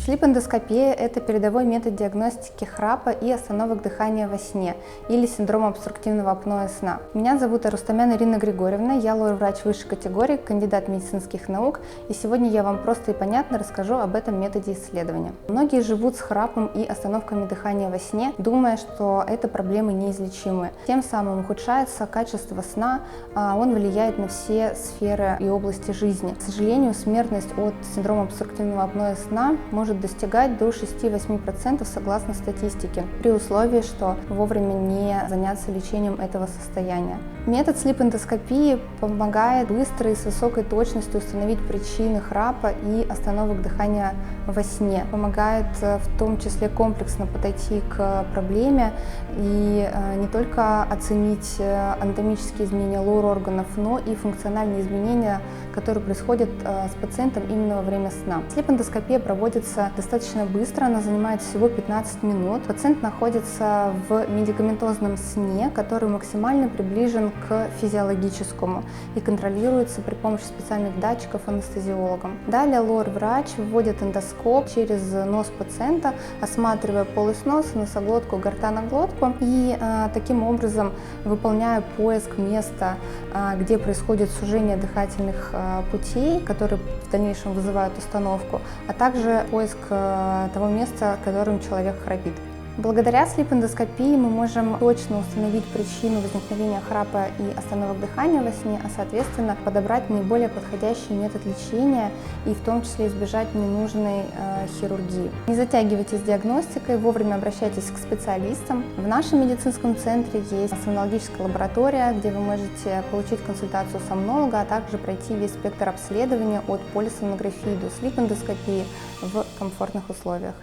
Слип-эндоскопия – это передовой метод диагностики храпа и остановок дыхания во сне или синдрома обструктивного апноэ сна. Меня зовут Арустамян Ирина Григорьевна, я лор-врач высшей категории, кандидат медицинских наук, и сегодня я вам просто и понятно расскажу об этом методе исследования. Многие живут с храпом и остановками дыхания во сне, думая, что это проблемы неизлечимые. Тем самым ухудшается качество сна, он влияет на все сферы и области жизни. К сожалению, смертность от синдрома обструктивного апноэ сна может достигать до 6-8% согласно статистике, при условии, что вовремя не заняться лечением этого состояния. Метод слип-эндоскопии помогает быстро и с высокой точностью установить причины храпа и остановок дыхания во сне. Помогает в том числе комплексно подойти к проблеме и не только оценить анатомические изменения лор-органов, но и функциональные изменения, которые происходят с пациентом именно во время сна. Слип-эндоскопия проводится достаточно быстро, она занимает всего 15 минут. Пациент находится в медикаментозном сне, который максимально приближен к физиологическому и контролируется при помощи специальных датчиков анестезиологом. Далее лор-врач вводит эндоскоп через нос пациента, осматривая полость носа, носоглотку, гортаноглотку и таким образом выполняя поиск места, где происходит сужение дыхательных путей, которые в дальнейшем вызывают остановку, а также поиск того места, в котором человек храпит. Благодаря слип-эндоскопии мы можем точно установить причину возникновения храпа и остановок дыхания во сне, а соответственно подобрать наиболее подходящий метод лечения и в том числе избежать ненужной хирургии. Не затягивайте с диагностикой, вовремя обращайтесь к специалистам. В нашем медицинском центре есть сомнологическая лаборатория, где вы можете получить консультацию сомнолога, а также пройти весь спектр обследования от полисомнографии до слип-эндоскопии в комфортных условиях.